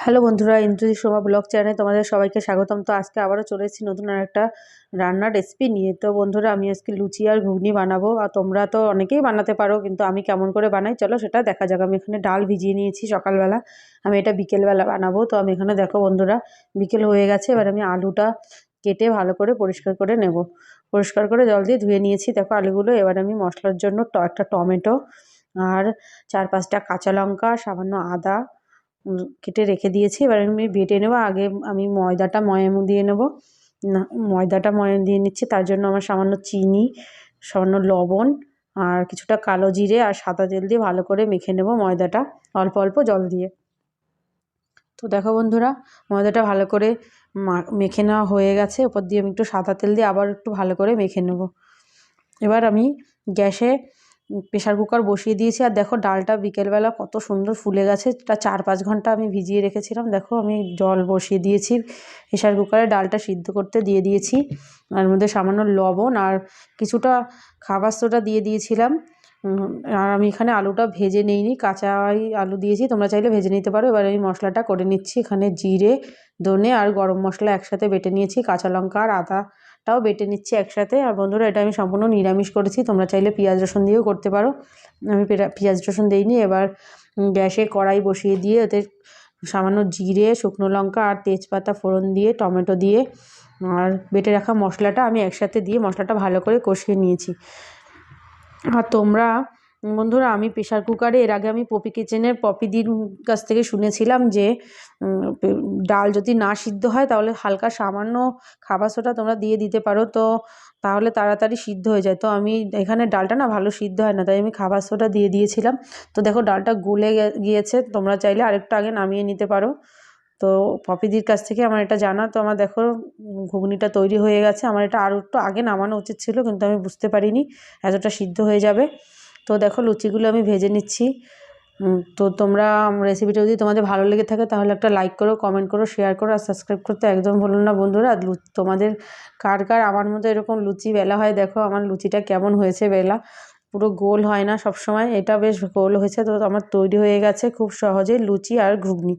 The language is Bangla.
হ্যালো বন্ধুরা, ইন্দ্রজিৎ সোমা ব্লগ চ্যানেলে তোমাদের সবাইকে স্বাগতম। তো আজকে আবারও চলে এসেছি নতুন আর একটা রান্নার রেসিপি নিয়ে। তো বন্ধুরা, আমি আজকে লুচি আর ঘুগনি বানাবো। আর তোমরা তো অনেকেই বানাতে পারো, কিন্তু আমি কেমন করে বানাই চলো সেটা দেখা যাক। আমি এখানে ডাল ভিজিয়ে নিয়েছি সকালবেলা, আমি এটা বিকেলবেলা বানাবো। তো আমি এখানে দেখো বন্ধুরা, বিকেল হয়ে গেছে। এবার আমি আলুটা কেটে ভালো করে পরিষ্কার করে নেব। পরিষ্কার করে জল দিয়ে ধুয়ে নিয়েছি দেখো আলুগুলো। এবার আমি মশলার জন্য একটা টমেটো আর 4-5টা কাঁচা লঙ্কা, সামান্য আদা কেটে রেখে দিয়েছি। এবার আমি বেটে নেবো। আগে আমি ময়দাটা ময়াম দিয়ে নেব। ময়দাটা ময়াম দিয়ে নিচ্ছি। তার জন্য আমার সামান্য চিনি, সামান্য লবণ আর কিছুটা কালো জিরে আর সাদা তেল দিয়ে ভালো করে মেখে নেব ময়দাটা, অল্প অল্প জল দিয়ে। তো দেখো বন্ধুরা, ময়দাটা ভালো করে মেখে নেওয়া হয়ে গেছে। ওপর দিয়ে আমি একটু সাদা তেল দিয়ে আবার একটু ভালো করে মেখে নেব। এবার আমি গ্যাসে প্রেশার কুকার বসিয়ে দিয়েছি। আর দেখো ডালটা বিকেলবেলা কত সুন্দর ফুলে গেছে। এটা 4-5 ঘন্টা আমি ভিজিয়ে রেখেছিলাম। দেখো আমি জল বসিয়ে দিয়েছি, প্রেশার কুকারে ডালটা সিদ্ধ করতে দিয়ে দিয়েছি। এর মধ্যে সামান্য লবণ আর কিছুটা খাবার সোডা দিয়ে দিয়েছিলাম। আর আমি এখানে আলুটা ভেজে নিইনি, কাঁচাই আলু দিয়েছি, তোমরা চাইলে ভেজে নিতে পারো। এবার আমি মশলাটা করে নিচ্ছি। এখানে জিরে, ধনে আর গরম মশলা একসাথে বেটে নিয়েছি, কাঁচা লঙ্কা আর আদাটাও বেটে নিচ্ছি একসাথে। আর বন্ধুরা, এটা আমি সম্পূর্ণ নিরামিষ করেছি, তোমরা চাইলে পেঁয়াজ রসুন দিয়েও করতে পারো। আমি পেঁয়াজ রসুন দিইনি। এবার গ্যাসে কড়াই বসিয়ে দিয়ে ওতে সামান্য জিরে, শুকনো লঙ্কা আর তেজপাতা ফোড়ন দিয়ে টমেটো দিয়ে আর বেটে রাখা মশলাটা আমি একসাথে দিয়ে মশলাটা ভালো করে কষিয়ে নিয়েছি। আর তোমরা বন্ধুরা, আমি প্রেশার কুকারে এর আগে আমি পপি কিচেনের পপিদির কাছ থেকে শুনেছিলাম যে ডাল যদি না সিদ্ধ হয় তাহলে হালকা সামান্য খাবার সোডা তোমরা দিয়ে দিতে পারো, তো তাহলে তাড়াতাড়ি সিদ্ধ হয়ে যায়। তো আমি এখানে ডালটা না ভালো সিদ্ধ হয় না, তাই আমি খাবার সোডা দিয়ে দিয়েছিলাম। তো দেখো ডালটা গলে গিয়েছে, তোমরা চাইলে আরেকটু আগে নামিয়ে নিতে পারো। তো পপিদির কাছ থেকে আমার এটা জানা। তো আমার দেখো ঘুগনিটা তৈরি হয়ে গেছে। আমার এটা আরও একটু আগে নামানো উচিত ছিল, কিন্তু আমি বুঝতে পারিনি এতটা সিদ্ধ হয়ে যাবে। তো দেখো লুচিগুলো আমি ভেজে নিচ্ছি। তো তোমরা রেসিপিটা যদি তোমাদের ভালো লেগে থাকে তাহলে একটা লাইক করো, কমেন্ট করো, শেয়ার করো আর সাবস্ক্রাইব করতে একদম ভুলো না বন্ধুরা। আর তোমাদের কার কার আমার মতো এরকম লুচি বেলা হয়, দেখো আমার লুচিটা কেমন হয়েছে বেলা, পুরো গোল হয় না সব সময়, এটা বেশ গোল হয়েছে। তো আমার তৈরি হয়ে গেছে খুব সহজেই লুচি আর ঘুগনি।